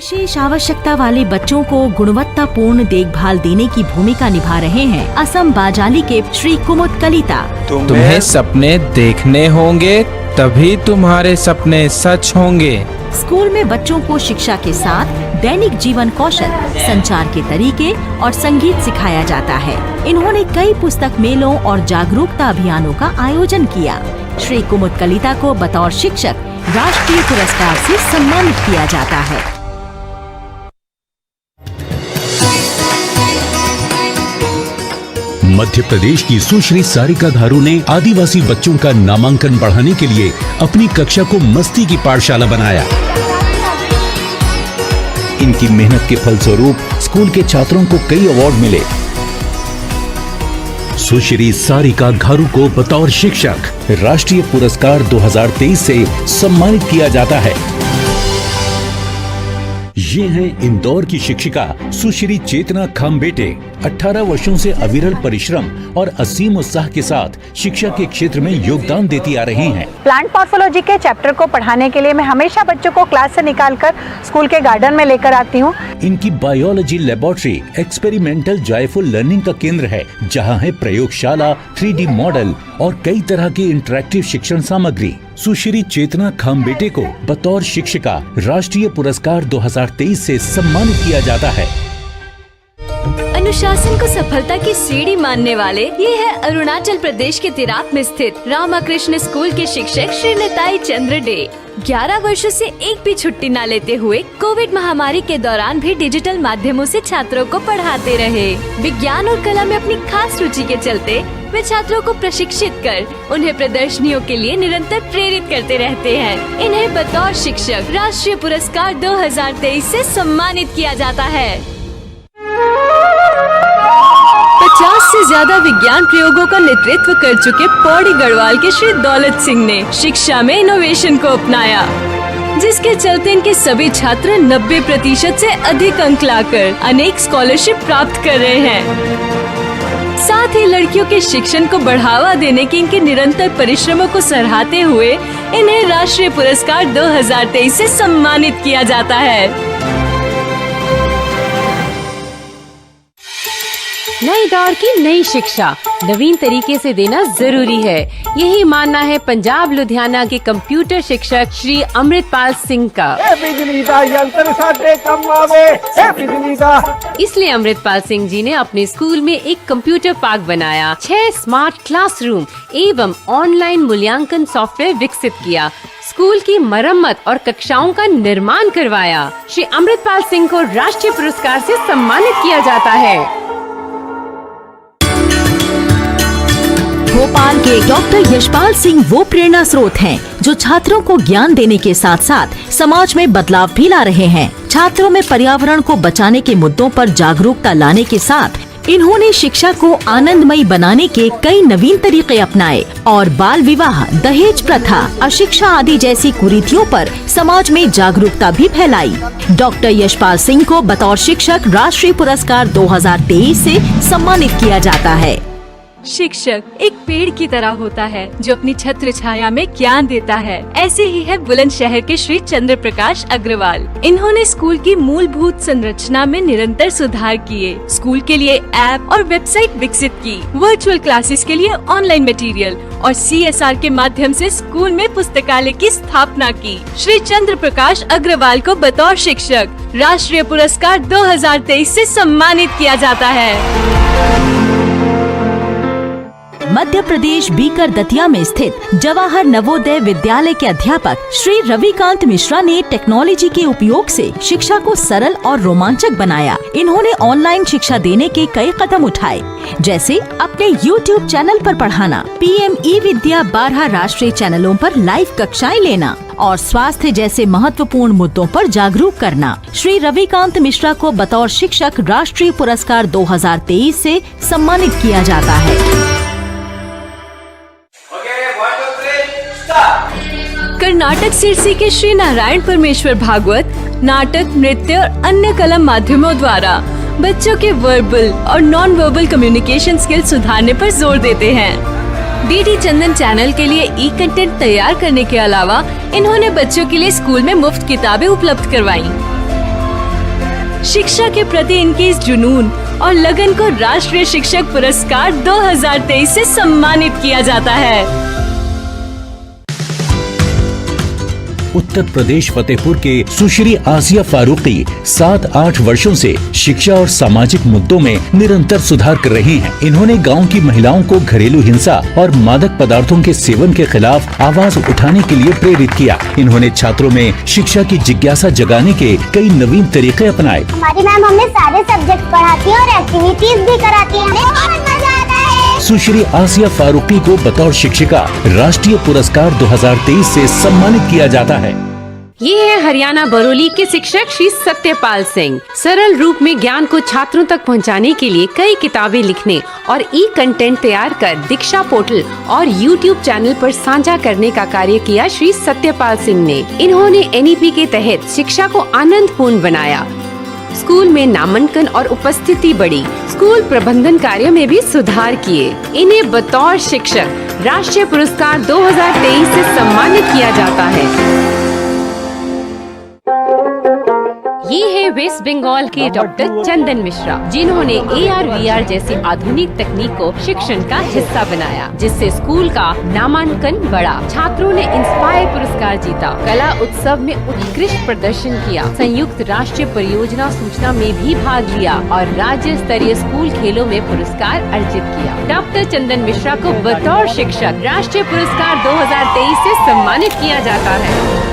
विशेष आवश्यकता वाले बच्चों को गुणवत्तापूर्ण देखभाल देने की भूमिका निभा रहे हैं असम बाजाली के श्री कुमुद कलिता। तुम्हें सपने देखने होंगे तभी तुम्हारे सपने सच होंगे। स्कूल में बच्चों को शिक्षा के साथ दैनिक जीवन कौशल, संचार के तरीके और संगीत सिखाया जाता है। इन्होंने कई पुस्तक मेलों और जागरूकता अभियानों का आयोजन किया। श्री कुमुद कलिता को बतौर शिक्षक राष्ट्रीय पुरस्कार से सम्मानित किया जाता है। मध्य प्रदेश की सुश्री सारिका धारू ने आदिवासी बच्चों का नामांकन बढ़ाने के लिए अपनी कक्षा को मस्ती की पाठशाला बनाया। इनकी मेहनत के फलस्वरूप स्कूल के छात्रों को कई अवार्ड मिले। सुश्री सारिका घारू को बतौर शिक्षक राष्ट्रीय पुरस्कार 2023 से सम्मानित किया जाता है। ये हैं इंदौर की शिक्षिका सुश्री चेतना खामबेटे। 18 वर्षों से अविरल परिश्रम और असीम उत्साह के साथ शिक्षा के क्षेत्र में योगदान देती आ रही हैं। प्लांट मॉर्फोलॉजी के चैप्टर को पढ़ाने के लिए मैं हमेशा बच्चों को क्लास से निकालकर स्कूल के गार्डन में लेकर आती हूँ। इनकी biology laboratory experimental joyful learning का केंद्र है, जहाँ है प्रयोगशाला, 3D मॉडल और कई तरह की इंटरेक्टिव शिक्षण सामग्री। सुश्री चेतना खामबेटे को बतौर शिक्षिका राष्ट्रीय पुरस्कार 2023 से सम्मानित किया जाता है। अनुशासन को सफलता की सीढ़ी मानने वाले ये है अरुणाचल प्रदेश के तिराप में स्थित रामाकृष्ण स्कूल के शिक्षक श्री निताई चंद्र डे। 11 वर्षों से एक भी छुट्टी न लेते हुए कोविड महामारी के दौरान भी डिजिटल माध्यमों से छात्रों को पढ़ाते रहे। विज्ञान और कला में अपनी खास रुचि के चलते वे छात्रों को प्रशिक्षित कर उन्हें प्रदर्शनियों के लिए निरंतर प्रेरित करते रहते हैं। इन्हें बतौर शिक्षक राष्ट्रीय पुरस्कार 2023 से सम्मानित किया जाता है। 50 से ज्यादा विज्ञान प्रयोगों का नेतृत्व कर चुके पौड़ी गढ़वाल के श्री दौलत सिंह ने शिक्षा में इनोवेशन को अपनाया, जिसके चलते इनके सभी छात्र 90% से अधिक अंक लाकर अनेक स्कॉलरशिप प्राप्त कर रहे हैं। साथ ही लड़कियों के शिक्षण को बढ़ावा देने के इनके निरंतर परिश्रमों को सराहते हुए इन्हें राष्ट्रीय पुरस्कार 2023 से सम्मानित किया जाता है। नए दौर की नई शिक्षा नवीन तरीके से देना जरूरी है, यही मानना है पंजाब लुधियाना के कंप्यूटर शिक्षक श्री अमृतपाल सिंह का। इसलिए अमृतपाल सिंह जी ने अपने स्कूल में एक कंप्यूटर पार्क बनाया, 6 स्मार्ट क्लासरूम एवं ऑनलाइन मूल्यांकन सॉफ्टवेयर विकसित किया, स्कूल की मरम्मत और कक्षाओं का निर्माण करवाया। श्री अमृतपाल सिंह को राष्ट्रीय पुरस्कार से सम्मानित किया जाता है। भोपाल के डॉक्टर यशपाल सिंह वो प्रेरणा स्रोत हैं, जो छात्रों को ज्ञान देने के साथ साथ समाज में बदलाव भी ला रहे हैं। छात्रों में पर्यावरण को बचाने के मुद्दों पर जागरूकता लाने के साथ इन्होंने शिक्षा को आनंदमयी बनाने के कई नवीन तरीके अपनाए और बाल विवाह, दहेज प्रथा, अशिक्षा आदि जैसी कुरीतियों पर समाज में जागरूकता भी फैलाई। डॉक्टर यशपाल सिंह को बतौर शिक्षक राष्ट्रीय पुरस्कार 2023 से सम्मानित किया जाता है। शिक्षक एक पेड़ की तरह होता है जो अपनी छत्र छाया में ज्ञान देता है। ऐसे ही है बुलंदशहर के श्री चंद्र प्रकाश अग्रवाल। इन्होंने स्कूल की मूलभूत संरचना में निरंतर सुधार किए, स्कूल के लिए ऐप और वेबसाइट विकसित की, वर्चुअल क्लासेस के लिए ऑनलाइन मटेरियल और CSR के माध्यम से स्कूल में पुस्तकालय की स्थापना की। श्री चंद्र प्रकाश अग्रवाल को बतौर शिक्षक राष्ट्रीय पुरस्कार 2023 से सम्मानित किया जाता है। मध्य प्रदेश बीकर दतिया में स्थित जवाहर नवोदय विद्यालय के अध्यापक श्री रविकांत मिश्रा ने टेक्नोलॉजी के उपयोग से शिक्षा को सरल और रोमांचक बनाया। इन्होंने ऑनलाइन शिक्षा देने के कई कदम उठाए, जैसे अपने YouTube चैनल पर पढ़ाना, PM ई-विद्या 12 राष्ट्रीय चैनलों पर लाइव कक्षाएं लेना और स्वास्थ्य जैसे महत्वपूर्ण मुद्दों पर जागरूक करना। श्री रविकांत मिश्रा को बतौर शिक्षक राष्ट्रीय पुरस्कार 2023 से सम्मानित किया जाता है। कर्नाटक सिरसी के श्री नारायण परमेश्वर भागवत नाटक, नृत्य और अन्य कला माध्यमों द्वारा बच्चों के वर्बल और नॉन वर्बल कम्युनिकेशन स्किल सुधारने पर जोर देते हैं। डीडी चंदन चैनल के लिए ई कंटेंट तैयार करने के अलावा इन्होंने बच्चों के लिए स्कूल में मुफ्त किताबें उपलब्ध करवाई। शिक्षा के प्रति इनके इस जुनून और लगन को राष्ट्रीय शिक्षक पुरस्कार 2023 से सम्मानित किया जाता है। उत्तर प्रदेश फतेहपुर के सुश्री आसिया फारूकी 7-8 वर्षों से शिक्षा और सामाजिक मुद्दों में निरंतर सुधार कर रही हैं। इन्होंने गांव की महिलाओं को घरेलू हिंसा और मादक पदार्थों के सेवन के खिलाफ आवाज उठाने के लिए प्रेरित किया। इन्होंने छात्रों में शिक्षा की जिज्ञासा जगाने के कई नवीन तरीके अपनाए। हमारी मैम हमें सारे सब्जेक्ट पढ़ाती है और एक्टिविटीज भी कराती है। हमें बहुत मजा आता है। सुश्री आसिया फारूकी को बतौर शिक्षिका राष्ट्रीय पुरस्कार 2023 से सम्मानित किया जाता है। ये है हरियाणा बरौली के शिक्षक श्री सत्यपाल सिंह। सरल रूप में ज्ञान को छात्रों तक पहुंचाने के लिए कई किताबें लिखने और ई कंटेंट तैयार कर दीक्षा पोर्टल और यूट्यूब चैनल पर साझा करने का कार्य किया श्री सत्यपाल सिंह ने। इन्होंने NEP के तहत शिक्षा को आनंदपूर्ण बनाया। स्कूल में नामांकन और उपस्थिति बढ़ी। स्कूल प्रबंधन कार्य में भी सुधार किए। इन्हें बतौर शिक्षक राष्ट्रीय पुरस्कार 2023 से सम्मानित किया जाता है। ये है वेस्ट बंगाल के डॉक्टर चंदन मिश्रा, जिन्होंने AR/VR जैसी आधुनिक तकनीक को शिक्षण का हिस्सा बनाया, जिससे स्कूल का नामांकन बढ़ा। छात्रों ने इंस्पायर पुरस्कार जीता। कला उत्सव में उत्कृष्ट प्रदर्शन किया। संयुक्त राष्ट्रीय परियोजना सूचना में भी भाग लिया और राज्य स्तरीय स्कूल खेलों में पुरस्कार अर्जित किया। डॉक्टर चंदन मिश्रा को बतौर शिक्षक राष्ट्रीय पुरस्कार 2023 से सम्मानित किया जाता है।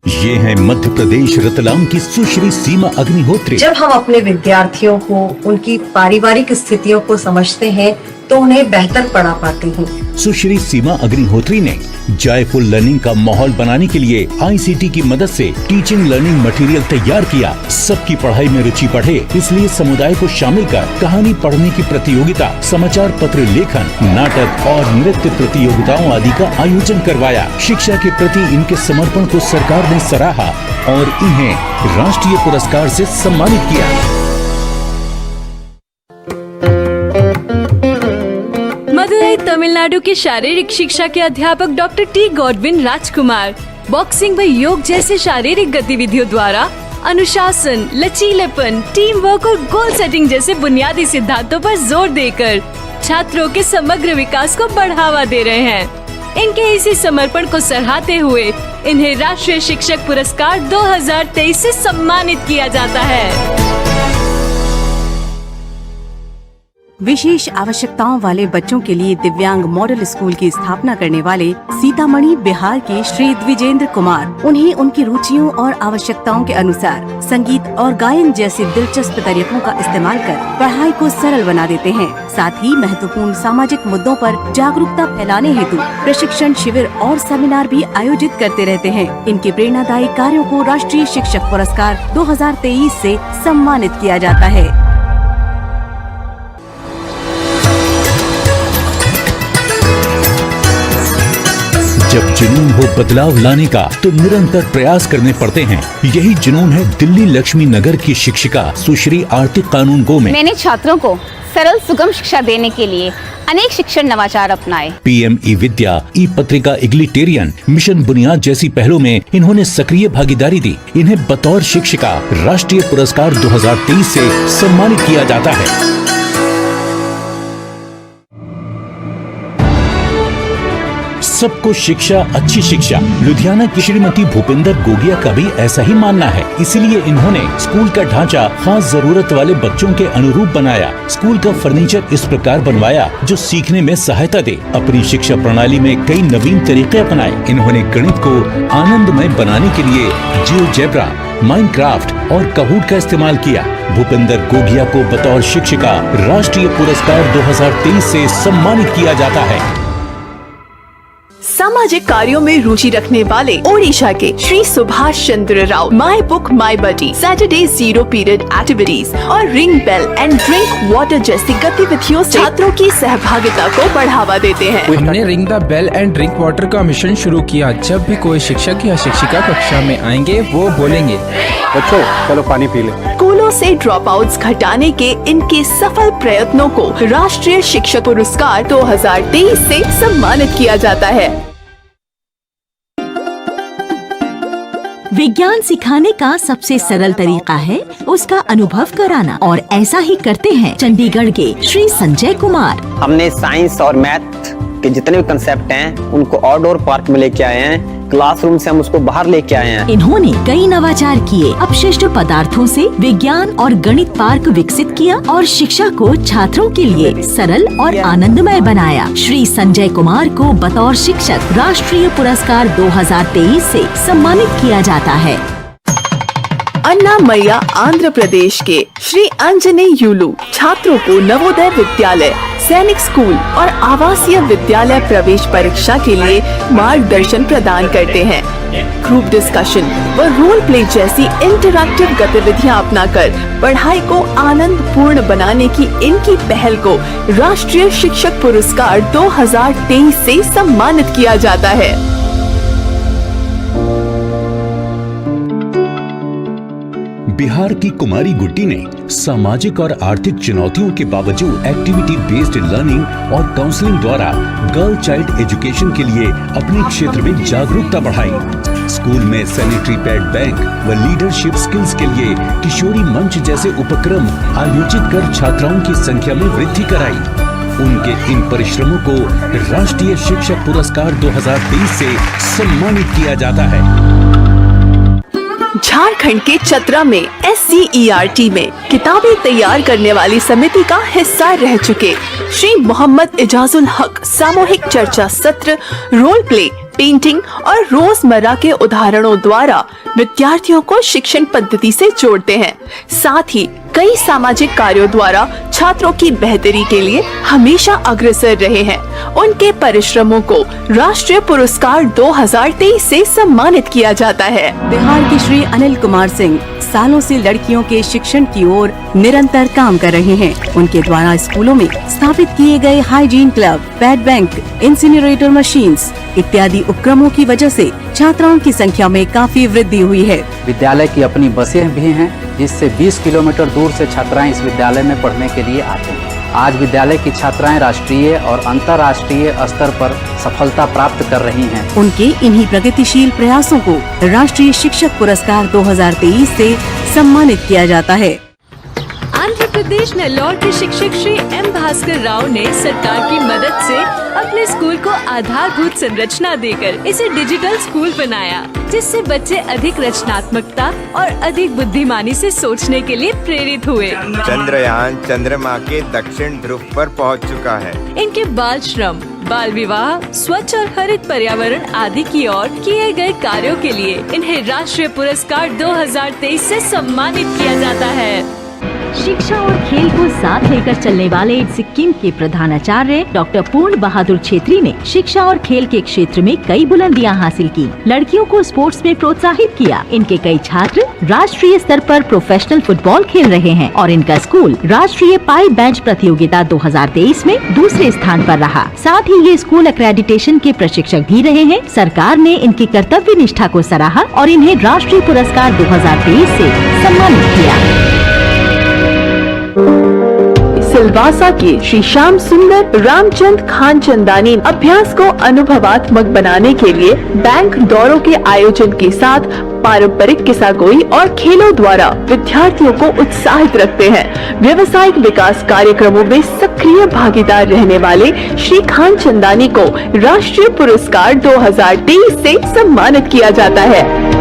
ये है मध्य प्रदेश रतलाम की सुश्री सीमा अग्निहोत्री। जब हम अपने विद्यार्थियों को उनकी पारिवारिक स्थितियों को समझते हैं तो उन्हें बेहतर पढ़ा पाते हैं। सुश्री सीमा अग्निहोत्री ने जॉयफुल लर्निंग का माहौल बनाने के लिए ICT की मदद से टीचिंग लर्निंग मटेरियल तैयार किया। सबकी पढ़ाई में रुचि बढ़े, इसलिए समुदाय को शामिल कर कहानी पढ़ने की प्रतियोगिता, समाचार पत्र लेखन, नाटक और नृत्य प्रतियोगिताओं आदि का आयोजन करवाया। शिक्षा के प्रति इनके समर्पण को सरकार ने सराहा और इन्हें राष्ट्रीय पुरस्कार से सम्मानित किया। मदुरई तमिलनाडु के शारीरिक शिक्षा के अध्यापक डॉक्टर T. गॉडविन राजकुमार बॉक्सिंग व योग जैसे शारीरिक गतिविधियों द्वारा अनुशासन, लचीलेपन, टीम वर्क और गोल सेटिंग जैसे बुनियादी सिद्धांतों पर जोर देकर छात्रों के समग्र विकास को बढ़ावा दे रहे हैं। इनके इसी समर्पण को सराहते हुए इन्हें राष्ट्रीय शिक्षक पुरस्कार 2023 से सम्मानित किया जाता है। विशेष आवश्यकताओं वाले बच्चों के लिए दिव्यांग मॉडल स्कूल की स्थापना करने वाले सीतामढ़ी बिहार के श्री द्विजेंद्र कुमार उन्हें उनकी रुचियों और आवश्यकताओं के अनुसार संगीत और गायन जैसे दिलचस्प तरीकों का इस्तेमाल कर पढ़ाई को सरल बना देते हैं। साथ ही महत्वपूर्ण सामाजिक मुद्दों पर जागरूकता फैलाने हेतु प्रशिक्षण शिविर और सेमिनार भी आयोजित करते रहते हैं। इनके प्रेरणादायी कार्यों को राष्ट्रीय शिक्षक पुरस्कार 2023 से सम्मानित किया जाता है। जब जुनून हो बदलाव लाने का तो निरंतर प्रयास करने पड़ते हैं। यही जुनून है दिल्ली लक्ष्मी नगर की शिक्षिका सुश्री आरती कानून गो में। मैंने छात्रों को सरल सुगम शिक्षा देने के लिए अनेक शिक्षण नवाचार अपनाए। PM ई-विद्या, ई-पत्रिका, इग्लिटेरियन, मिशन बुनियाद जैसी पहलों में इन्होंने सक्रिय भागीदारी दी। इन्हें बतौर शिक्षिका राष्ट्रीय पुरस्कार 2023 से सम्मानित किया जाता है। सबको शिक्षा, अच्छी शिक्षा। लुधियाना की श्रीमती भूपेंद्र गोगिया का भी ऐसा ही मानना है। इसलिए इन्होंने स्कूल का ढांचा खास जरूरत वाले बच्चों के अनुरूप बनाया। स्कूल का फर्नीचर इस प्रकार बनवाया जो सीखने में सहायता दे। अपनी शिक्षा प्रणाली में कई नवीन तरीके अपनाए। इन्होंने गणित को आनंदमय बनाने के लिए जियोजेब्रा, माइनक्राफ्ट और कहूट का इस्तेमाल किया। भूपेंद्र गोगिया को बतौर शिक्षिका राष्ट्रीय पुरस्कार 2023 से सम्मानित किया जाता है। सामाजिक कार्यों में रुचि रखने वाले ओडिशा के Shri Subhash Chandra Rao my book my buddy, Saturday 0 period activities और ring bell and drink water जैसी गतिविधियों से छात्रों की सहभागिता को बढ़ावा देते हैं। हमने ring the bell and drink water का मिशन शुरू किया। जब भी कोई शिक्षक या शिक्षिका कक्षा में आएंगे वो बोलेंगे, बच्चों चलो पानी पी ले। स्कूलों से ड्रॉप आउट्स घटाने के इनके सफल प्रयत्नों को राष्ट्रीय शिक्षक पुरस्कार 2023 से सम्मानित किया जाता है। विज्ञान सिखाने का सबसे सरल तरीका है उसका अनुभव कराना, और ऐसा ही करते हैं चंडीगढ़ के श्री संजय कुमार। हमने साइंस और मैथ के जितने भी कंसेप्ट हैं उनको आउटडोर पार्क में लेके आए हैं, क्लासरूम से हम उसको बाहर लेके आए हैं। इन्होंने कई नवाचार किए, अपशिष्ट पदार्थों से विज्ञान और गणित पार्क विकसित किया और शिक्षा को छात्रों के लिए सरल और आनंदमय बनाया। श्री संजय कुमार को बतौर शिक्षक राष्ट्रीय पुरस्कार 2023 से सम्मानित किया जाता है। अन्नामय्या आंध्र प्रदेश के श्री अंजने यूलू छात्रों को नवोदय विद्यालय, सैनिक स्कूल और आवासीय विद्यालय प्रवेश परीक्षा के लिए मार्गदर्शन प्रदान करते हैं। ग्रुप डिस्कशन व रोल प्ले जैसी इंटरैक्टिव गतिविधियां अपनाकर पढ़ाई को आनंद पूर्ण बनाने की इनकी पहल को राष्ट्रीय शिक्षक पुरस्कार 2023 से सम्मानित किया जाता है। बिहार की कुमारी गुड्डी ने सामाजिक और आर्थिक चुनौतियों के बावजूद एक्टिविटी बेस्ड लर्निंग और काउंसलिंग द्वारा गर्ल चाइल्ड एजुकेशन के लिए अपने क्षेत्र में जागरूकता बढ़ाई। स्कूल में सैनिटरी पैड बैंक व लीडरशिप स्किल्स के लिए किशोरी मंच जैसे उपक्रम आयोजित कर छात्राओं की संख्या में वृद्धि कराई। उनके इन परिश्रमों को राष्ट्रीय शिक्षक पुरस्कार 2023 से सम्मानित किया जाता है। झारखंड के चतरा में SCERT में किताबें तैयार करने वाली समिति का हिस्सा रह चुके श्री मोहम्मद इजाजुल हक सामूहिक चर्चा सत्र, रोल प्ले, पेंटिंग और रोजमर्रा के उदाहरणों द्वारा विद्यार्थियों को शिक्षण पद्धति से जोड़ते हैं। साथ ही कई सामाजिक कार्यों द्वारा छात्रों की बेहतरी के लिए हमेशा अग्रसर रहे हैं। उनके परिश्रमों को राष्ट्रीय पुरस्कार 2023 से सम्मानित किया जाता है। बिहार के श्री अनिल कुमार सिंह सालों से लड़कियों के शिक्षण की ओर निरंतर काम कर रहे हैं। उनके द्वारा स्कूलों में स्थापित किए गए hygiene club, pad bank, incinerator machines इत्यादि उपक्रमों की वजह से छात्राओं की संख्या में काफी वृद्धि हुई है। विद्यालय की अपनी बसें भी हैं, जिससे 20 किलोमीटर दूर से छात्राएं इस विद्यालय में पढ़ने के लिए आते हैं। आज विद्यालय की छात्राएं राष्ट्रीय और अंतर्राष्ट्रीय स्तर पर सफलता प्राप्त कर रही हैं। उनके इन्हीं प्रगतिशील प्रयासों को राष्ट्रीय शिक्षक पुरस्कार 2023 से सम्मानित किया जाता है। आंध्र प्रदेश नेल्लौर के शिक्षक श्री M भास्कर राव ने सरकार की मदद से अपने स्कूल को आधारभूत संरचना देकर इसे डिजिटल स्कूल बनाया, जिससे बच्चे अधिक रचनात्मकता और अधिक बुद्धिमानी से सोचने के लिए प्रेरित हुए। चंद्रयान चंद्रमा के दक्षिण ध्रुव पर पहुंच चुका है। इनके बाल श्रम, बाल विवाह, स्वच्छ और हरित पर्यावरण आदि की ओर किए गए कार्यों के लिए इन्हें राष्ट्रीय पुरस्कार 2023 से सम्मानित किया जाता है। शिक्षा और खेल को साथ लेकर चलने वाले सिक्किम के प्रधानाचार्य डॉक्टर पूर्ण बहादुर छेत्री ने शिक्षा और खेल के क्षेत्र में कई बुलंदियां हासिल की, लड़कियों को स्पोर्ट्स में प्रोत्साहित किया। इनके कई छात्र राष्ट्रीय स्तर पर प्रोफेशनल फुटबॉल खेल रहे हैं और इनका स्कूल राष्ट्रीय पाई बेंच प्रतियोगिता 2023 में दूसरे स्थान पर रहा। साथ ही ये स्कूल एक्रेडिटेशन के प्रशिक्षक भी रहे हैं। सरकार ने इनकी कर्तव्य निष्ठा को सराहा और इन्हें राष्ट्रीय पुरस्कार 2023 से सम्मानित किया। सिलवासा के श्री श्याम सुंदर रामचंद खान चंदानी अभ्यास को अनुभवात्मक बनाने के लिए बैंक दौरों के आयोजन के साथ पारंपरिक किस्सागोई और खेलों द्वारा विद्यार्थियों को उत्साहित रखते हैं। व्यवसायिक विकास कार्यक्रमों में सक्रिय भागीदार रहने वाले श्री खान चंदानी को राष्ट्रीय पुरस्कार 2023 से सम्मानित किया जाता है।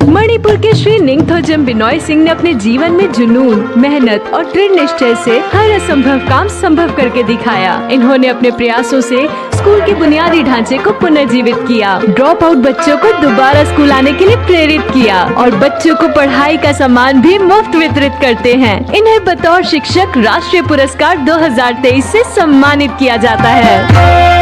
मणिपुर के श्री निंगथोजम बिनॉय सिंह ने अपने जीवन में जुनून, मेहनत और दृढ़ निश्चय से हर असंभव काम संभव करके दिखाया। इन्होंने अपने प्रयासों से स्कूल के बुनियादी ढांचे को पुनर्जीवित किया, ड्रॉप आउट बच्चों को दोबारा स्कूल आने के लिए प्रेरित किया और बच्चों को पढ़ाई का सामान भी मुफ्त वितरित करते हैं। इन्हें बतौर शिक्षक राष्ट्रीय पुरस्कार 2023 से सम्मानित किया जाता है।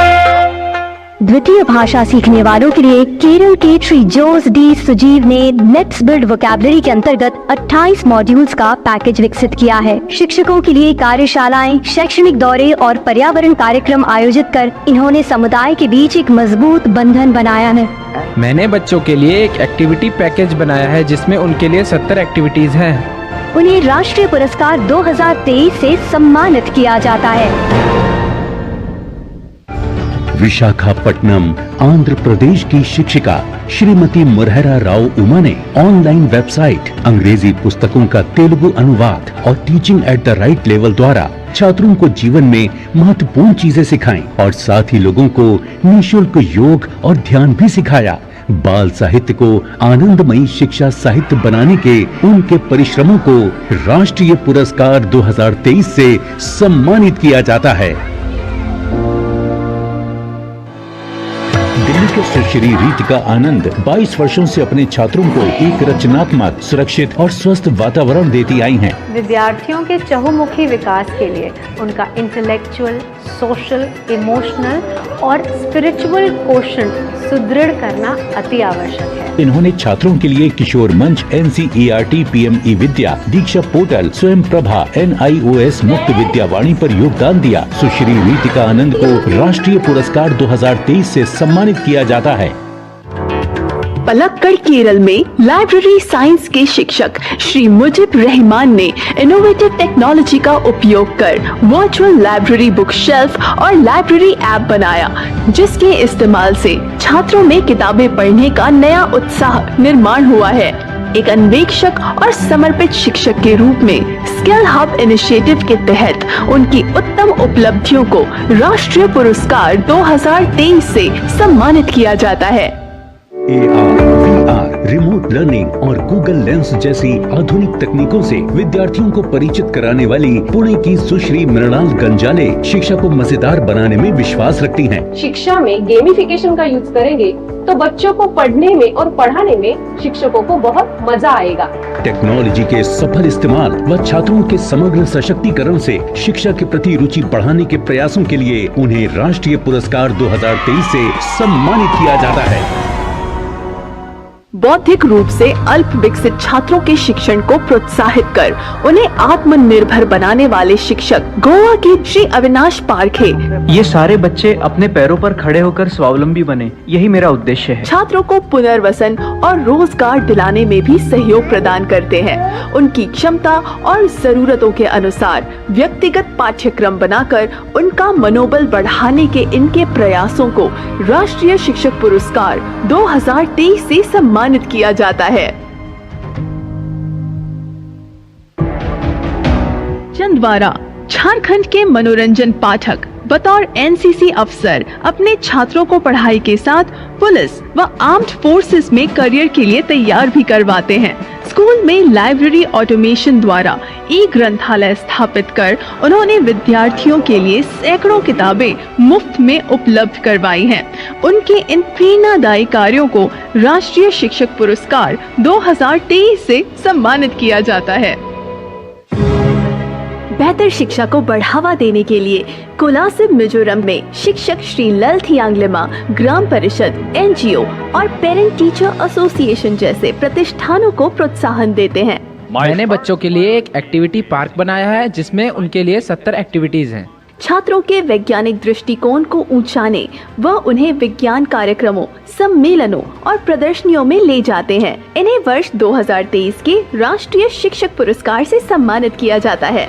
द्वितीय भाषा सीखने वालों के लिए केरल के श्री जोस डी सुजीव ने लेट्स बिल्ड वोकैबुलरी के अंतर्गत 28 मॉड्यूल्स का पैकेज विकसित किया है। शिक्षकों के लिए कार्यशालाएं, शैक्षणिक दौरे और पर्यावरण कार्यक्रम आयोजित कर इन्होंने समुदाय के बीच एक मजबूत बंधन बनाया है। मैंने बच्चों के लिए एक एक्टिविटी पैकेज बनाया है जिसमें उनके लिए 70 एक्टिविटीज हैं। उन्हें राष्ट्रीय पुरस्कार 2023 से सम्मानित किया जाता है। विशाखापट्टनम आंध्र प्रदेश की शिक्षिका श्रीमती मुरहरा राव उमा ने ऑनलाइन वेबसाइट, अंग्रेजी पुस्तकों का तेलुगु अनुवाद और teaching at the right level द्वारा छात्रों को जीवन में महत्वपूर्ण चीजें सिखाई और साथ ही लोगों को निःशुल्क योग और ध्यान भी सिखाया। बाल साहित्य को आनंदमयी शिक्षा साहित्य बनाने के उनके परिश्रमों को राष्ट्रीय पुरस्कार 2023 से सम्मानित किया जाता है। दिल्ली के सुश्री रीतिका आनंद 22 वर्षों से अपने छात्रों को एक रचनात्मक, सुरक्षित और स्वस्थ वातावरण देती आई हैं। विद्यार्थियों के चहुमुखी विकास के लिए उनका इंटेलेक्चुअल, सोशल, इमोशनल और स्पिरिचुअल कोशंट सुदृढ़ करना अति आवश्यक है। इन्होंने छात्रों के लिए किशोर मंच, NCERT, PME विद्या, दीक्षा पोर्टल, स्वयं प्रभा, NIOS मुक्त विद्यावाणी पर योगदान दिया। सुश्री रीतिका आनंद को राष्ट्रीय पुरस्कार 2023 से सम्मानित किया जाता है। पलक्कड़ केरल में लाइब्रेरी साइंस के शिक्षक श्री मुजिब रहमान ने इनोवेटिव टेक्नोलॉजी का उपयोग कर वर्चुअल लाइब्रेरी बुक शेल्फ और लाइब्रेरी ऐप बनाया, जिसके इस्तेमाल से छात्रों में किताबें पढ़ने का नया उत्साह निर्माण हुआ है। एक अन्वेषक और समर्पित शिक्षक के रूप में स्किल हब इनिशिएटिव के तहत उनकी उत्तम उपलब्धियों को राष्ट्रीय पुरस्कार 2023 से सम्मानित किया जाता है। AR, VR, रिमोट लर्निंग और गूगल लेंस जैसी आधुनिक तकनीकों से विद्यार्थियों को परिचित कराने वाली पुणे की सुश्री मृणाल गंजाले शिक्षा को मजेदार बनाने में विश्वास रखती हैं। शिक्षा में गेमिफिकेशन का यूज करेंगे तो बच्चों को पढ़ने में और पढ़ाने में शिक्षकों को बहुत मजा आएगा। टेक्नोलॉजी के सफल इस्तेमाल व छात्रों के समग्र सशक्तिकरण से शिक्षा के प्रति रुचि बढ़ाने के प्रयासों के लिए उन्हें राष्ट्रीय पुरस्कार 2023 से सम्मानित किया जाता है। बौद्धिक रूप से अल्प विकसित छात्रों के शिक्षण को प्रोत्साहित कर उन्हें आत्मनिर्भर बनाने वाले शिक्षक गोवा के श्री अविनाश पारखे। ये सारे बच्चे अपने पैरों पर खड़े होकर स्वावलंबी बने, यही मेरा उद्देश्य है। छात्रों को पुनर्वसन और रोजगार दिलाने में भी सहयोग प्रदान करते हैं। उनकी क्षमता और जरूरतों के अनुसार व्यक्तिगत पाठ्यक्रम बनाकर उनका मनोबल बढ़ाने के इनके प्रयासों को राष्ट्रीय शिक्षक पुरस्कार 2023 से सम्मानित किया जाता है। छिंदवाड़ा झारखंड के मनोरंजन पाठक बतौर NCC अफसर अपने छात्रों को पढ़ाई के साथ पुलिस व आर्म्ड फोर्सेस में करियर के लिए तैयार भी करवाते हैं। स्कूल में लाइब्रेरी ऑटोमेशन द्वारा ई-ग्रंथालय स्थापित कर उन्होंने विद्यार्थियों के लिए सैकड़ों किताबें मुफ्त में उपलब्ध करवाई हैं। उनके इन प्रेरणादायी कार्यों को राष्ट्रीय शिक्षक पुरस्कार 2023 से सम्मानित किया जाता है। बेहतर शिक्षा को बढ़ावा देने के लिए कोलासिब मिजोरम में शिक्षक श्री ललथियांगलेमा ग्राम परिषद, NGO और पेरेंट टीचर एसोसिएशन जैसे प्रतिष्ठानों को प्रोत्साहन देते हैं। मैंने बच्चों के लिए एक एक्टिविटी पार्क बनाया है जिसमें उनके लिए 70 एक्टिविटीज हैं। छात्रों के वैज्ञानिक दृष्टिकोण को ऊंचाने व उन्हें विज्ञान कार्यक्रमों, सम्मेलनों और प्रदर्शनियों में ले जाते हैं। इन्हें वर्ष 2023 के राष्ट्रीय शिक्षक पुरस्कार से सम्मानित किया जाता है।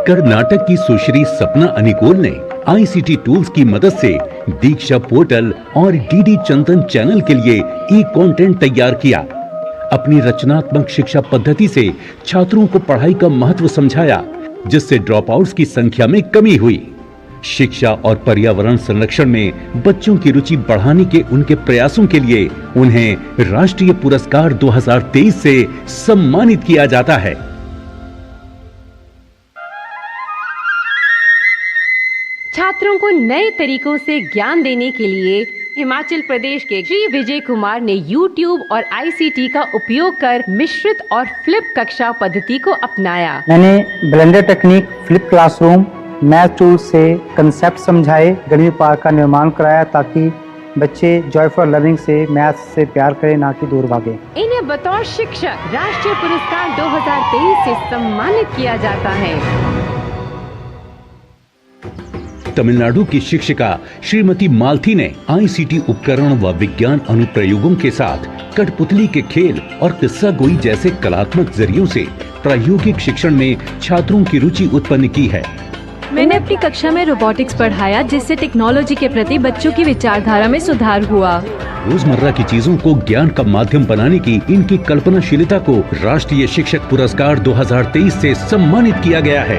कर्नाटक की सुश्री सपना अनिकोल ने ICT टूल्स की मदद से दीक्षा पोर्टल और DD चंदन चैनल के लिए कंटेंट तैयार किया। अपनी रचनात्मक शिक्षा पद्धति से छात्रों को पढ़ाई का महत्व समझाया, जिससे ड्रॉप आउट्स की संख्या में कमी हुई। शिक्षा और पर्यावरण संरक्षण में बच्चों की रुचि बढ़ाने के उनके प्रयासों के लिए उन्हें राष्ट्रीय पुरस्कार 2023 से सम्मानित किया जाता है। छात्रों को नए तरीकों से ज्ञान देने के लिए हिमाचल प्रदेश के श्री विजय कुमार ने YouTube और ICT का उपयोग कर मिश्रित और फ्लिप कक्षा पद्धति को अपनाया। मैंने blender technique, flip classroom, math tool से कंसेप्ट समझाए, गणित पार्क का निर्माण कराया ताकि बच्चे जॉय फॉर लर्निंग से मैथ से प्यार करें, ना कि दूर भागे। इन्हें बतौर शिक्षक राष्ट्रीय पुरस्कार 2023 से सम्मानित किया जाता है। तमिलनाडु की शिक्षिका श्रीमती मालती ने ICT उपकरण व विज्ञान अनुप्रयोगों के साथ कठपुतली के खेल और किस्सा गोई जैसे कलात्मक जरियों से प्रायोगिक शिक्षण में छात्रों की रुचि उत्पन्न की है। मैंने अपनी कक्षा में रोबोटिक्स पढ़ाया, जिससे टेक्नोलॉजी के प्रति बच्चों की विचारधारा में सुधार हुआ। रोजमर्रा की चीजों को ज्ञान का माध्यम बनाने की इनकी कल्पनाशीलता को राष्ट्रीय शिक्षक पुरस्कार 2023 से सम्मानित किया गया है।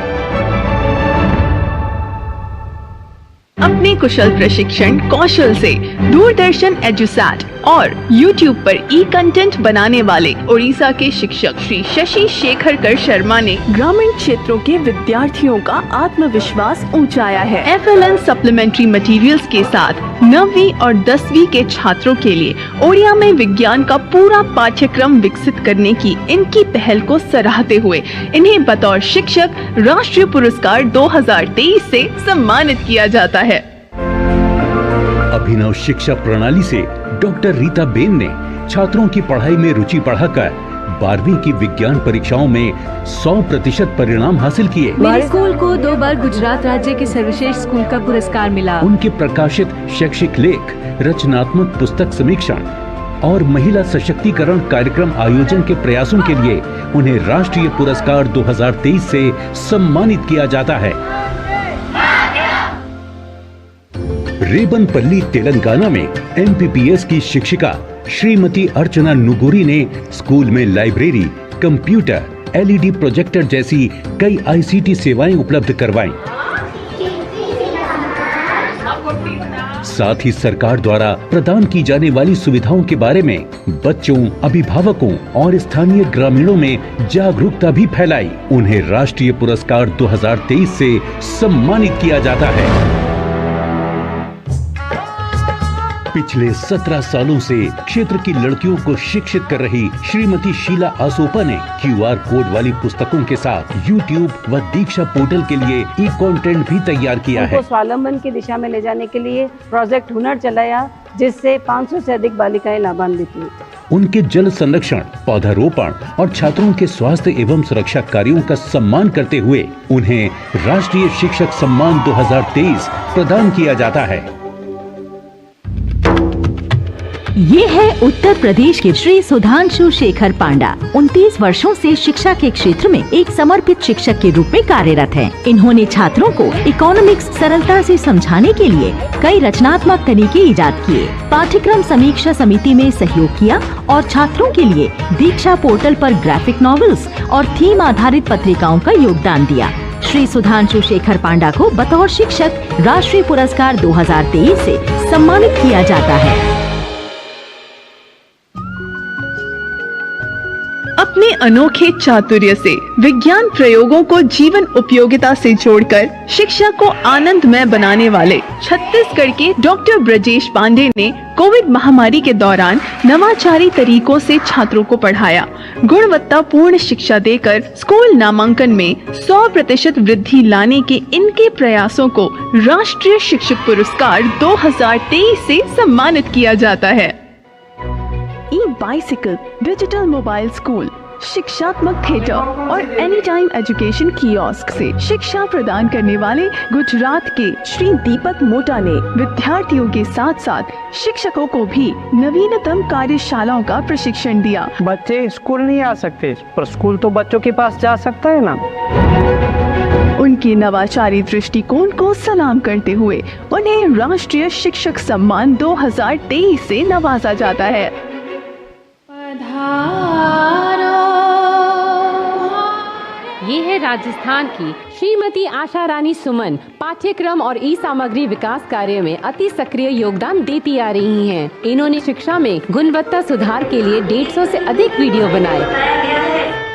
अपने कुशल प्रशिक्षण कौशल से दूरदर्शन एजुसैट और YouTube पर ई कंटेंट बनाने वाले ओडिशा के शिक्षक श्री शशि शेखरकर शर्मा ने ग्रामीण क्षेत्रों के विद्यार्थियों का आत्मविश्वास ऊंचाया है। FLN सप्लीमेंट्री मटेरियल्स के साथ 9वीं और 10वीं के छात्रों के लिए ओडिया में विज्ञान का पूरा पाठ्यक्रम विकसित करने की इनकी पहल को सराहते हुए इन्हें बतौर शिक्षक राष्ट्रीय पुरस्कार 2023 से सम्मानित किया जाता है। अभिनव शिक्षा प्रणाली से डॉक्टर रीता बेन ने छात्रों की पढ़ाई में रुचि बढ़ाकर 12वीं की विज्ञान परीक्षाओं में 100% परिणाम हासिल किए। मेरे स्कूल को 2 बार गुजरात राज्य के सर्वश्रेष्ठ स्कूल का पुरस्कार मिला। उनके प्रकाशित शैक्षिक लेख, रचनात्मक पुस्तक समीक्षण और महिला सशक्तिकरण कार्यक्रम आयोजन के प्रयासों के लिए उन्हें राष्ट्रीय पुरस्कार 2023 से सम्मानित किया जाता है। रेबनपल्ली तेलंगाना में MPPS की शिक्षिका श्रीमती अर्चना नुगुरी ने स्कूल में लाइब्रेरी, कंप्यूटर, LED प्रोजेक्टर जैसी कई ICT सेवाएं उपलब्ध करवाईं। साथ ही सरकार द्वारा प्रदान की जाने वाली सुविधाओं के बारे में बच्चों, अभिभावकों और स्थानीय ग्रामीणों में जागरूकता भी फैलाई। उन्हें राष्ट्रीय पुरस्कार 2023 से सम्मानित किया जाता है। पिछले 17 सालों से क्षेत्र की लड़कियों को शिक्षित कर रही श्रीमती शीला आसोपा ने QR कोड वाली पुस्तकों के साथ YouTube व दीक्षा पोर्टल के लिए ई कंटेंट भी तैयार किया है। स्वावलंबन की दिशा में ले जाने के लिए प्रोजेक्ट हुनर चलाया, जिससे 500 से अधिक बालिकाएं लाभान्वित हुई। उनके जल संरक्षण, पौधारोपण और छात्रों के स्वास्थ्य एवं सुरक्षा कार्यों का सम्मान करते हुए उन्हें राष्ट्रीय शिक्षक सम्मान 2023 प्रदान किया जाता है। ये है उत्तर प्रदेश के श्री सुधांशु शेखर पांडा। 29 वर्षों से शिक्षा के क्षेत्र में एक समर्पित शिक्षक के रूप में कार्यरत हैं। इन्होंने छात्रों को इकोनॉमिक्स सरलता से समझाने के लिए कई रचनात्मक तरीके इजाद किए, पाठ्यक्रम समीक्षा समिति में सहयोग किया और छात्रों के लिए दीक्षा पोर्टल पर ग्राफिक नॉवेल्स और थीम आधारित पत्रिकाओं का योगदान दिया। श्री सुधांशु शेखर पांडा को बतौर शिक्षक राष्ट्रीय पुरस्कार 2023 से सम्मानित किया जाता है। अपने अनोखे चातुर्य से विज्ञान प्रयोगों को जीवन उपयोगिता से जोड़कर शिक्षा को आनंदमय बनाने वाले छत्तीसगढ़ के डॉक्टर ब्रजेश पांडे ने कोविड महामारी के दौरान नवाचारी तरीकों से छात्रों को पढ़ाया। गुणवत्तापूर्ण शिक्षा देकर स्कूल नामांकन में 100% वृद्धि लाने के इनके प्रयासों को राष्ट्रीय शिक्षक पुरस्कार 2023 से सम्मानित किया जाता है। बाइसिकल, डिजिटल मोबाइल स्कूल, शिक्षात्मक थिएटर और एनी टाइम एजुकेशन कियोस्क से शिक्षा प्रदान करने वाले गुजरात के श्री दीपक मोटा ने विद्यार्थियों के साथ साथ शिक्षकों को भी नवीनतम कार्यशालाओं का प्रशिक्षण दिया। बच्चे स्कूल नहीं आ सकते, पर स्कूल तो बच्चों के पास जा सकता है ना। उनके नवाचारी दृष्टिकोण को सलाम करते हुए उन्हें राष्ट्रीय शिक्षक सम्मान 2023 से नवाजा जाता है। ये है राजस्थान की श्रीमती आशा रानी सुमन। पाठ्यक्रम और ई सामग्री विकास कार्य में अति सक्रिय योगदान देती आ रही हैं। इन्होंने शिक्षा में गुणवत्ता सुधार के लिए 150 से अधिक वीडियो बनाए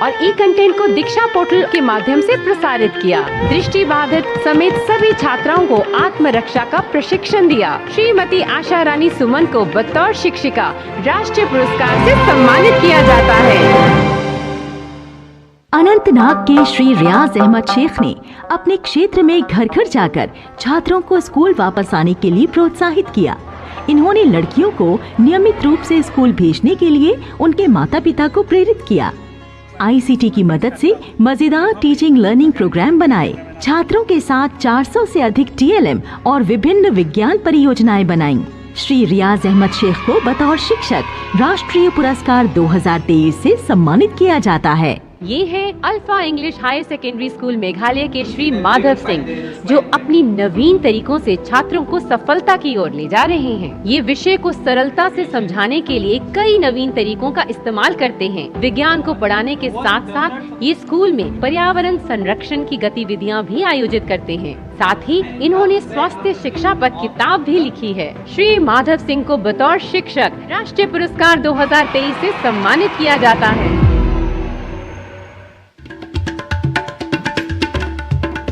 और ई कंटेंट को दीक्षा पोर्टल के माध्यम से प्रसारित किया। दृष्टिबाधित समेत सभी छात्राओं को आत्मरक्षा का प्रशिक्षण दिया। श्रीमती आशा रानी सुमन को बतौर शिक्षिका राष्ट्रीय पुरस्कार से सम्मानित किया जाता है। अनंतनाग के श्री रियाज अहमद शेख ने अपने क्षेत्र में घर घर जाकर छात्रों को स्कूल वापस आने के लिए प्रोत्साहित किया। इन्होंने लड़कियों को नियमित रूप से स्कूल भेजने के लिए उनके माता पिता को प्रेरित किया। ICT की मदद से मजेदार टीचिंग लर्निंग प्रोग्राम बनाए। छात्रों के साथ 400 से अधिक TLM और विभिन्न विज्ञान परियोजनाएं बनाईं। श्री रियाज अहमद शेख को बतौर शिक्षक राष्ट्रीय पुरस्कार 2023 से सम्मानित किया जाता है। ये है alpha English higher secondary school Meghalaya के श्री माधव सिंह, जो अपनी नवीन तरीकों से छात्रों को सफलता की ओर ले जा रहे हैं। ये विषय को सरलता से समझाने के लिए कई नवीन तरीकों का इस्तेमाल करते हैं। विज्ञान को पढ़ाने के साथ साथ ये स्कूल में पर्यावरण संरक्षण की गतिविधियाँ भी आयोजित करते हैं। साथ ही इन्होंने स्वास्थ्य शिक्षा पर किताब भी लिखी है। श्री माधव सिंह को बतौर शिक्षक राष्ट्रीय पुरस्कार 2023 से सम्मानित किया जाता है।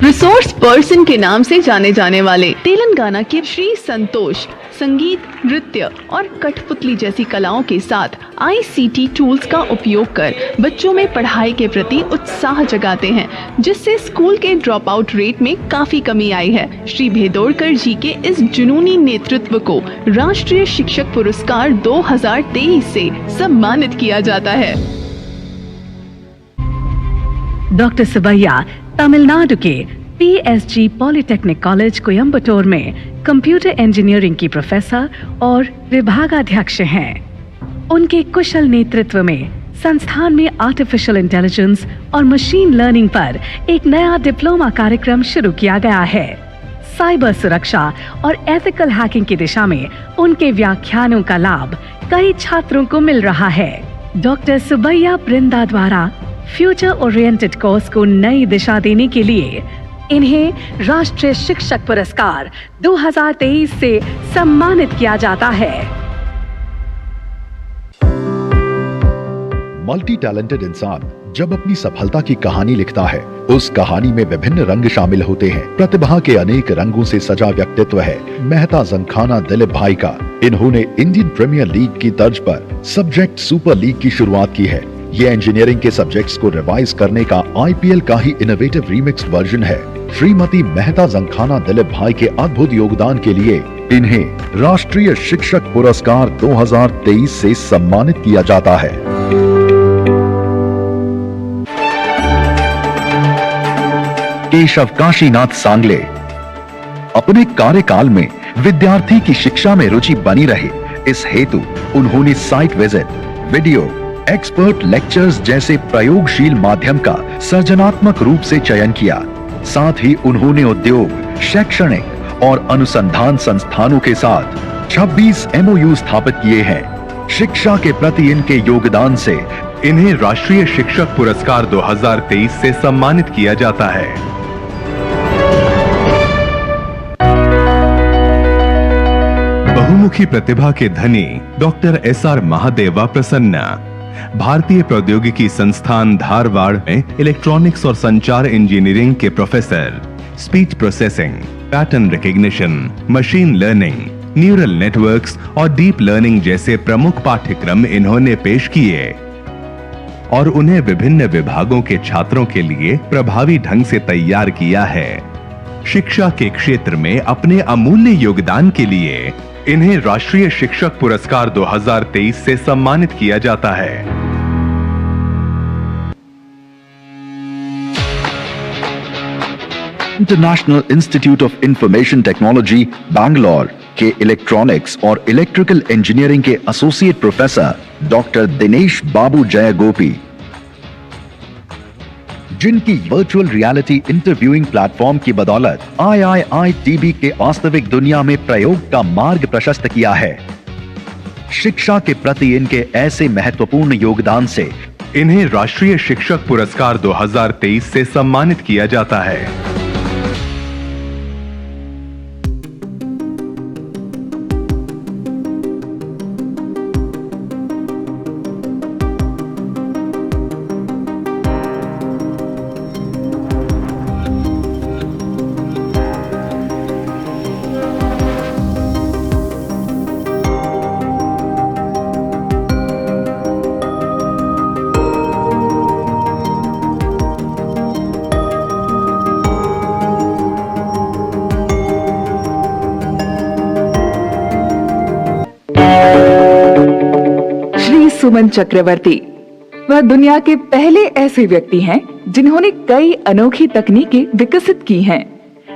रिसोर्स पर्सन के नाम से जाने जाने वाले तेलंगाना के श्री संतोष संगीत, नृत्य और कठपुतली जैसी कलाओं के साथ ICT टूल्स का उपयोग कर बच्चों में पढ़ाई के प्रति उत्साह जगाते हैं, जिससे स्कूल के ड्रॉप आउट रेट में काफी कमी आई है। श्री भेदोड़कर जी के इस जुनूनी नेतृत्व को राष्ट्रीय शिक्षक पुरस्कार 2023 से सम्मानित किया जाता है। डॉक्टर सुबैया तमिलनाडु के PSG पॉलिटेक्निक कॉलेज कोयम्बटूर में कंप्यूटर इंजीनियरिंग की प्रोफेसर और विभागाध्यक्ष हैं। उनके कुशल नेतृत्व में संस्थान में आर्टिफिशियल इंटेलिजेंस और मशीन लर्निंग पर एक नया डिप्लोमा कार्यक्रम शुरू किया गया है। साइबर सुरक्षा और एथिकल हैकिंग की दिशा में उनके व्याख्यानों का लाभ कई छात्रों को मिल रहा है। डॉक्टर सुबैया बृंदा द्वारा फ्यूचर ओरिएंटेड कोर्स को नई दिशा देने के लिए इन्हें राष्ट्रीय शिक्षक पुरस्कार 2023 से सम्मानित किया जाता है। मल्टी टैलेंटेड इंसान जब अपनी सफलता की कहानी लिखता है, उस कहानी में विभिन्न रंग शामिल होते हैं। प्रतिभा के अनेक रंगों से सजा व्यक्तित्व है मेहता जंखाना दिलीप भाई का। इन्होंने इंडियन प्रीमियर लीग की तर्ज पर सब्जेक्ट सुपर लीग की शुरुआत की है। ये इंजीनियरिंग के सब्जेक्ट्स को रिवाइज करने का IPL का ही इनोवेटिव रीमिक्स वर्जन है। श्रीमती मेहता जंखाना दिलीप भाई के अद्भुत योगदान के लिए इन्हें राष्ट्रीय शिक्षक पुरस्कार 2023 से सम्मानित किया जाता है। केशव काशीनाथ सांगले अपने कार्यकाल में विद्यार्थी की शिक्षा में रुचि बनी रहे, इस हेतु उन्होंने site visit, video, expert lectures जैसे प्रयोगशील माध्यम का सृजनात्मक रूप से चयन किया। साथ ही उन्होंने उद्योग, शैक्षणिक और अनुसंधान संस्थानों के साथ 26 MOU स्थापित किए हैं। शिक्षा के प्रति इनके योगदान से इन्हें राष्ट्रीय शिक्षक पुरस्कार 2023 से सम्मानित किया जाता है। बहुमुखी प्रतिभा के धनी डॉक्टर SR महादेवा प्रसन्ना भारतीय प्रौद्योगिकी संस्थान धारवाड़ में इलेक्ट्रॉनिक्स और संचार इंजीनियरिंग के professor, speech processing, pattern recognition, machine learning, neural networks और डीप लर्निंग जैसे प्रमुख पाठ्यक्रम इन्होंने पेश किए और उन्हें विभिन्न विभागों के छात्रों के लिए प्रभावी ढंग से तैयार किया है। शिक्षा के क्षेत्र में अपने अमूल्य योगदान के लिए इन्हें राष्ट्रीय शिक्षक पुरस्कार 2023 से सम्मानित किया जाता है। International institute of information technology Bangalore के इलेक्ट्रॉनिक्स और इलेक्ट्रिकल इंजीनियरिंग के एसोसिएट प्रोफेसर डॉक्टर दिनेश बाबू जय गोपी, जिनकी वर्चुअल रियलिटी इंटरव्यूइंग प्लेटफॉर्म की बदौलत IIITB के वास्तविक दुनिया में प्रयोग का मार्ग प्रशस्त किया है। शिक्षा के प्रति इनके ऐसे महत्वपूर्ण योगदान से इन्हें राष्ट्रीय शिक्षक पुरस्कार 2023 से सम्मानित किया जाता है। सुमन चक्रवर्ती वह दुनिया के पहले ऐसे व्यक्ति हैं जिन्होंने कई अनोखी तकनीकें विकसित की हैं,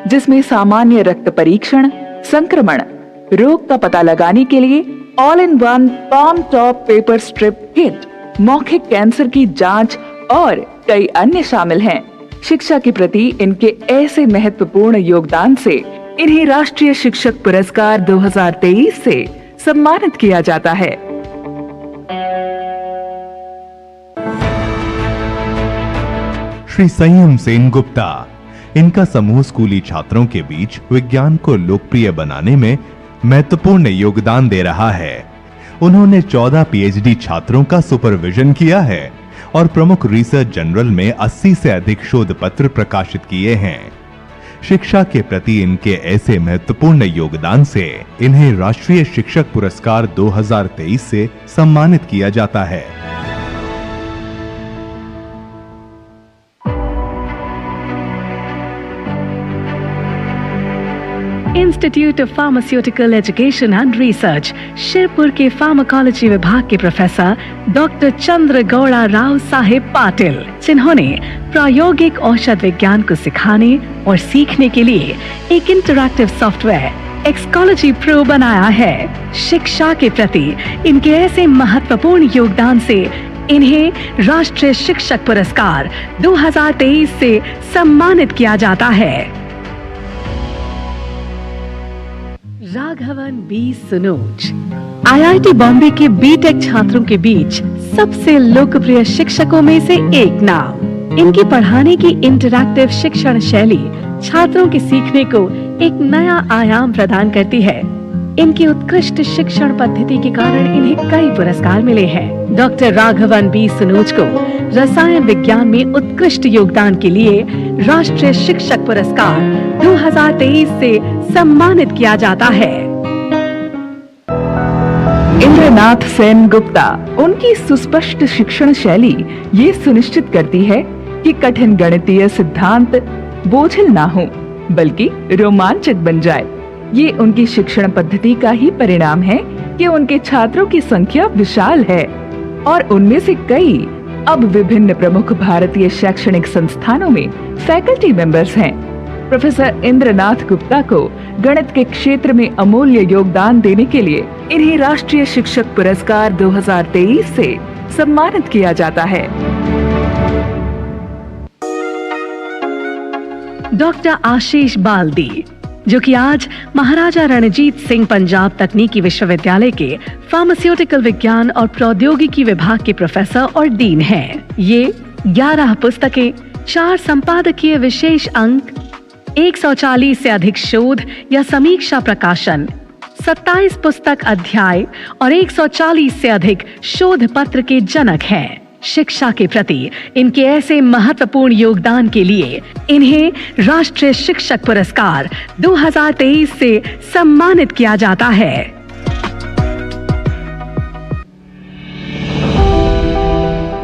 जिसमें सामान्य रक्त परीक्षण, संक्रमण, रोग का पता लगाने के लिए all in one palm top paper strip kit, मौखिक कैंसर की जांच और कई अन्य शामिल हैं। शिक्षा के प्रति इनके ऐसे महत्वपूर्ण योगदान से इन्हें राष्ट्रीय शिक्षक पुरस्कार 2023 से सम्मानित किया जाता है। श्री संयम सेन गुप्ता, इनका समूह स्कूली छात्रों के बीच विज्ञान को लोकप्रिय बनाने में महत्वपूर्ण योगदान दे रहा है। उन्होंने 14 पीएचडी छात्रों का सुपरविजन किया है और प्रमुख रिसर्च जर्नल में 80 से अधिक शोध पत्र प्रकाशित किए हैं। शिक्षा के प्रति इनके ऐसे महत्वपूर्ण योगदान से इन्हें राष्ट्रीय शिक्षक पुरस्कार 2023 से सम्मानित किया जाता है। Institute of pharmaceutical education and research Shirpur के फार्माकोलॉजी विभाग के प्रोफेसर डॉक्टर चंद्र गौड़ा राव साहेब पाटिल, जिन्होंने प्रायोगिक औषध विज्ञान को सिखाने और सीखने के लिए एक इंटरैक्टिव सॉफ्टवेयर एक्सकोलॉजी प्रो बनाया है। शिक्षा के प्रति इनके ऐसे महत्वपूर्ण योगदान से इन्हें राष्ट्रीय शिक्षक पुरस्कार 2023 से सम्मानित किया जाता है। राघवन बी सुनोज आईआईटी बॉम्बे के बीटेक छात्रों के बीच सबसे लोकप्रिय शिक्षकों में से एक नाम। इनकी पढ़ाने की इंटरैक्टिव शिक्षण शैली छात्रों के सीखने को एक नया आयाम प्रदान करती है। इनकी उत्कृष्ट शिक्षण पद्धति के कारण इन्हें कई पुरस्कार मिले हैं। डॉक्टर राघवन बी सुनोज को रसायन विज्ञान में उत्कृष्ट योगदान के लिए राष्ट्रीय शिक्षक पुरस्कार 2023 से सम्मानित किया जाता है। इंद्रनाथ सेन गुप्ता, उनकी सुस्पष्ट शिक्षण शैली ये सुनिश्चित करती है कि कठिन गणितीय सिद्धांत बोझिल ना हो बल्कि रोमांचक बन जाए। ये उनकी शिक्षण पद्धति का ही परिणाम है कि उनके छात्रों की संख्या विशाल है और उनमें से कई अब विभिन्न प्रमुख भारतीय शैक्षणिक संस्थानों में फैकल्टी मेंबर्स हैं। प्रोफेसर इंद्रनाथ गुप्ता को गणित के क्षेत्र में अमूल्य योगदान देने के लिए इन्हें राष्ट्रीय शिक्षक पुरस्कार 2023 से सम्मानित किया जाता है। डॉक्टर आशीष बाल्दी, जो कि आज महाराजा रणजीत सिंह पंजाब तकनीकी विश्वविद्यालय के फार्मास्यूटिकल विज्ञान और प्रौद्योगिकी विभाग के प्रोफेसर और डीन हैं। ये 11 पुस्तकें, 4 संपादकीय विशेष अंक, 140 से अधिक शोध या समीक्षा प्रकाशन, 27 पुस्तक अध्याय और 140 से अधिक शोध पत्र के जनक हैं। शिक्षा के प्रति इनके ऐसे महत्वपूर्ण योगदान के लिए इन्हें राष्ट्रीय शिक्षक पुरस्कार 2023 से सम्मानित किया जाता है।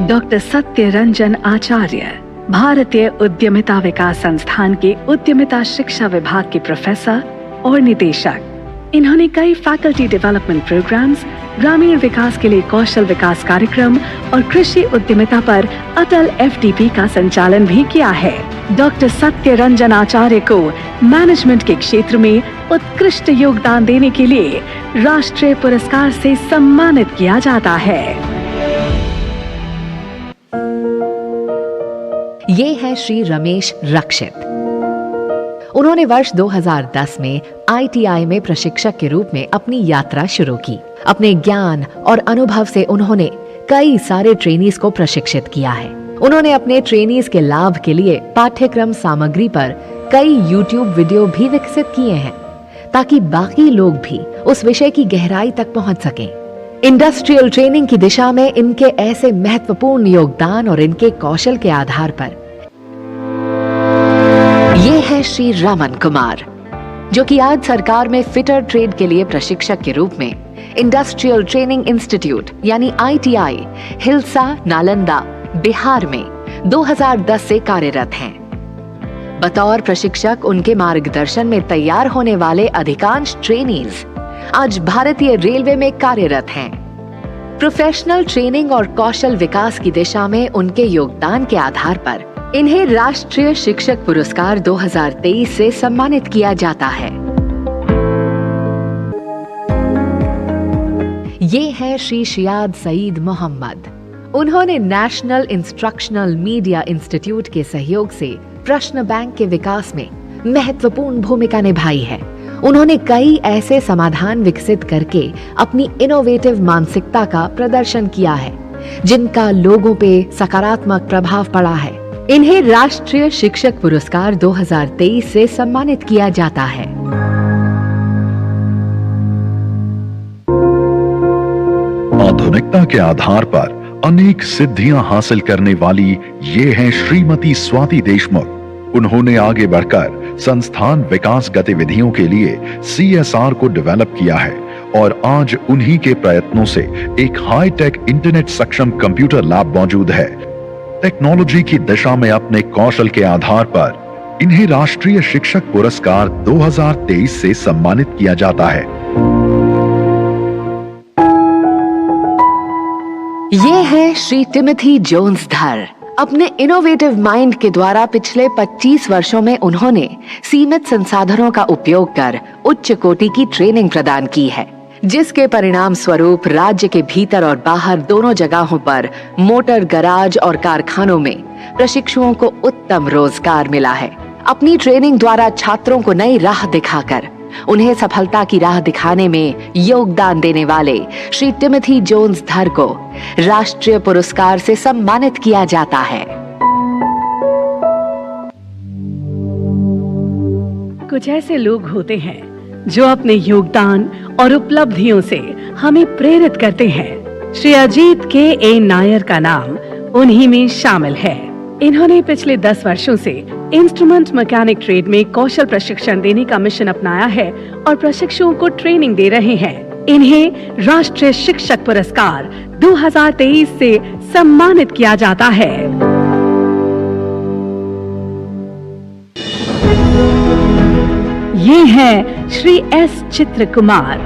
डॉक्टर सत्य रंजन आचार्य, भारतीय उद्यमिता विकास संस्थान के उद्यमिता शिक्षा विभाग के प्रोफेसर और निदेशक। इन्होंने कई फैकल्टी डेवलपमेंट प्रोग्राम्स, ग्रामीण विकास के लिए कौशल विकास कार्यक्रम और कृषि उद्यमिता पर अटल FTP का संचालन भी किया है। डॉक्टर सत्य रंजन आचार्य को मैनेजमेंट के क्षेत्र में उत्कृष्ट योगदान देने के लिए राष्ट्रीय पुरस्कार से सम्मानित किया जाता है। ये है श्री रमेश रक्षित। उन्होंने वर्ष 2010 में ITI में प्रशिक्षक के रूप में अपनी यात्रा शुरू की। अपने ज्ञान और अनुभव से उन्होंने कई सारे ट्रेनीज को प्रशिक्षित किया है। उन्होंने अपने ट्रेनीज के लाभ के लिए पाठ्यक्रम सामग्री पर कई YouTube वीडियो भी विकसित किए हैं ताकि बाकी लोग भी उस विषय की गहराई तक पहुंच सकें। इंडस्ट्रियल ट्रेनिंग की दिशा में इनके ऐसे महत्वपूर्ण योगदान और इनके कौशल के आधार पर ये है श्री रमन कुमार, जो कि आज सरकार में फिटर ट्रेड के लिए प्रशिक्षक के रूप में इंडस्ट्रियल ट्रेनिंग इंस्टीट्यूट यानी ITI हिल्सा नालंदा बिहार में 2010 से कार्यरत हैं। बतौर प्रशिक्षक उनके मार्गदर्शन में तैयार होने वाले अधिकांश ट्रेनीज आज भारतीय रेलवे में कार्यरत हैं। प्रोफेशनल ट्रेनिंग और कौशल विकास की दिशा में उनके योगदान के आधार पर इन्हें राष्ट्रीय शिक्षक पुरस्कार 2023 से सम्मानित किया जाता है। ये है श्री शियाद सईद मोहम्मद। उन्होंने नेशनल इंस्ट्रक्शनल मीडिया इंस्टीट्यूट के सहयोग से प्रश्न बैंक के विकास में महत्वपूर्ण भूमिका निभाई है। उन्होंने कई ऐसे समाधान विकसित करके अपनी इनोवेटिव मानसिकता का प्रदर्शन किया है जिनका लोगों पे सकारात्मक प्रभाव पड़ा है। इन्हें राष्ट्रीय शिक्षक पुरस्कार 2023 से सम्मानित किया जाता है। आधुनिकता के आधार पर अनेक सिद्धियां हासिल करने वाली ये हैं श्रीमती स्वाति देशमुख। उन्होंने आगे बढ़कर संस्थान विकास गतिविधियों के लिए CSR को डेवलप किया है और आज उन्हीं के प्रयत्नों से एक हाईटेक इंटरनेट सक्षम कंप्यूटर लैब मौजूद है। टेक्नोलॉजी की दिशा में अपने कौशल के आधार पर इन्हें राष्ट्रीय शिक्षक पुरस्कार 2023 से सम्मानित किया जाता है। ये है श्री टिमोथी जोन्स धर। अपने इनोवेटिव माइंड के द्वारा पिछले 25 वर्षों में उन्होंने सीमित संसाधनों का उपयोग कर उच्च कोटि की ट्रेनिंग प्रदान की है, जिसके परिणाम स्वरूप राज्य के भीतर और बाहर दोनों जगहों पर मोटर गराज और कारखानों में प्रशिक्षुओं को उत्तम रोजगार मिला है। अपनी ट्रेनिंग द्वारा छात्रों को नई राह दिखाकर उन्हें सफलता की राह दिखाने में योगदान देने वाले श्री टिमोथी जोन्स धर को राष्ट्रीय पुरस्कार से सम्मानित किया जाता है। कुछ ऐसे लोग होते हैं जो अपने योगदान और उपलब्धियों से हमें प्रेरित करते हैं। श्री अजीत के नायर का नाम उन्हीं में शामिल है। इन्होंने पिछले 10 वर्षों से इंस्ट्रूमेंट मैकेनिक ट्रेड में कौशल प्रशिक्षण देने का मिशन अपनाया है और प्रशिक्षुओं को ट्रेनिंग दे रहे हैं। इन्हें राष्ट्रीय शिक्षक पुरस्कार 2023 से सम्मानित किया जाता है। ये हैं श्री एस चित्र कुमार,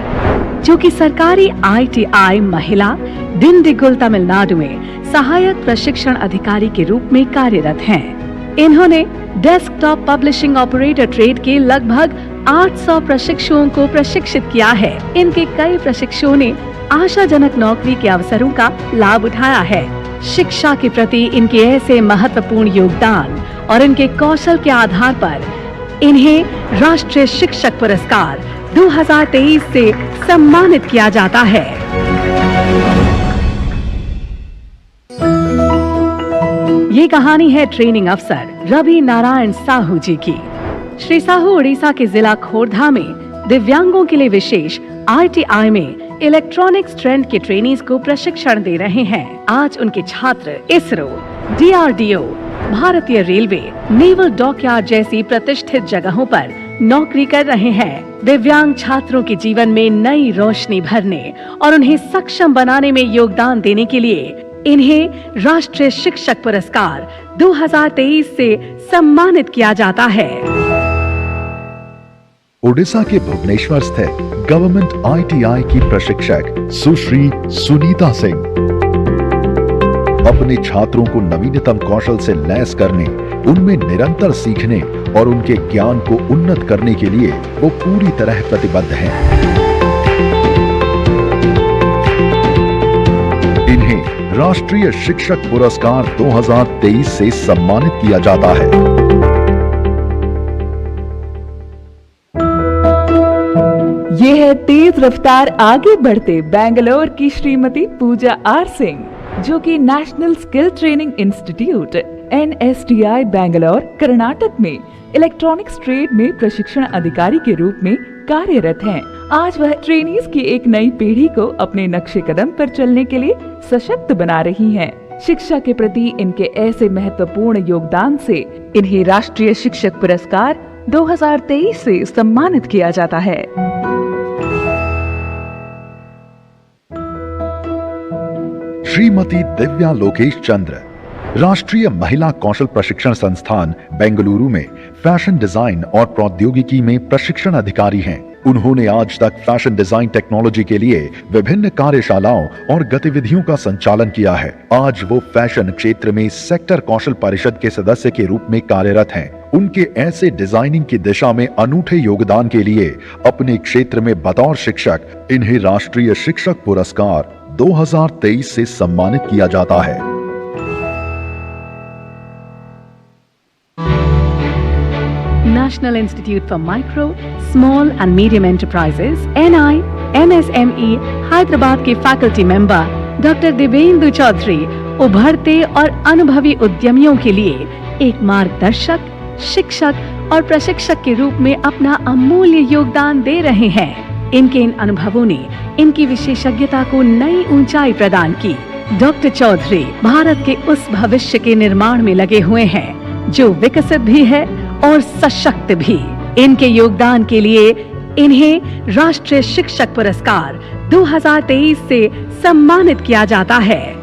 जो कि सरकारी ITI महिला डिंडिगुल तमिलनाडु में सहायक प्रशिक्षण अधिकारी के रूप में कार्यरत हैं। इन्होंने डेस्कटॉप पब्लिशिंग ऑपरेटर ट्रेड के लगभग 800 प्रशिक्षुओं को प्रशिक्षित किया है। इनके कई प्रशिक्षुओं ने आशाजनक नौकरी के अवसरों का लाभ उठाया है। शिक्षा के प्रति इनके ऐसे महत्वपूर्ण योगदान और इनके कौशल के आधार पर इन्हें राष्ट्रीय शिक्षक पुरस्कार 2023 से सम्मानित किया जाता है। ये कहानी है ट्रेनिंग अफसर रवि नारायण साहू जी की। श्री साहू उड़ीसा के जिला खोर्धा में दिव्यांगों के लिए विशेष ITI में इलेक्ट्रॉनिक्स ट्रेंड के ट्रेनीज को प्रशिक्षण दे रहे हैं। आज उनके छात्र इसरो, DRDO, भारतीय रेलवे, नेवल डॉकयार्ड जैसी प्रतिष्ठित जगहों पर नौकरी कर रहे हैं। दिव्यांग छात्रों के जीवन में नई रोशनी भरने और उन्हें सक्षम बनाने में योगदान देने के लिए इन्हें राष्ट्रीय शिक्षक पुरस्कार 2023 से सम्मानित किया जाता है। ओडिशा के भुवनेश्वर स्थित गवर्नमेंट ITI की प्रशिक्षक सुश्री सुनीता सिंह अपने छात्रों को नवीनतम कौशल से लैस करने, उनमें निरंतर सीखने और उनके ज्ञान को उन्नत करने के लिए वो पूरी तरह प्रतिबद्ध हैं। इन्हें राष्ट्रीय शिक्षक पुरस्कार 2023 से सम्मानित किया जाता है। ये है तेज रफ्तार आगे बढ़ते बेंगलोर की श्रीमती पूजा आर सिंह, जो कि national skill training institute NSTI Bangalore Karnataka में इलेक्ट्रॉनिक्स ट्रेड में प्रशिक्षण अधिकारी के रूप में कार्यरत हैं। आज वह ट्रेनीज की एक नई पीढ़ी को अपने नक्शे कदम पर चलने के लिए सशक्त बना रही हैं। शिक्षा के प्रति इनके ऐसे महत्वपूर्ण योगदान से इन्हें राष्ट्रीय शिक्षक पुरस्कार 2023 से सम्मानित किया जाता है। श्रीमती दिव्या लोकेश चंद्र राष्ट्रीय महिला कौशल प्रशिक्षण संस्थान बेंगलुरु में फैशन डिजाइन और प्रौद्योगिकी में प्रशिक्षण अधिकारी हैं। उन्होंने आज तक फैशन डिजाइन टेक्नोलॉजी के लिए विभिन्न कार्यशालाओं और गतिविधियों का संचालन किया है। आज वो फैशन क्षेत्र में सेक्टर कौशल परिषद के सदस्य के रूप में कार्यरत हैं। उनके ऐसे डिजाइनिंग की दिशा में अनूठे योगदान के लिए अपने क्षेत्र में बतौर शिक्षक इन्हें राष्ट्रीय शिक्षक पुरस्कार 2023 से सम्मानित किया जाता है। National Institute for Micro, Small and Medium Enterprises (NI) MSME Hyderabad के faculty member doctor Devendu Chaudhary उभरते और अनुभवी उद्यमियों के लिए एक मार्गदर्शक, शिक्षक और प्रशिक्षक के रूप में अपना अमूल्य योगदान दे रहे हैं। इनके इन अनुभवों ने इनकी विशेषज्ञता को नई ऊंचाई प्रदान की। डॉक्टर चौधरी भारत के उस भविष्य के निर्माण में लगे हुए हैं जो विकसित भी है और सशक्त भी। इनके योगदान के लिए इन्हें राष्ट्रीय शिक्षक पुरस्कार 2023 से सम्मानित किया जाता है।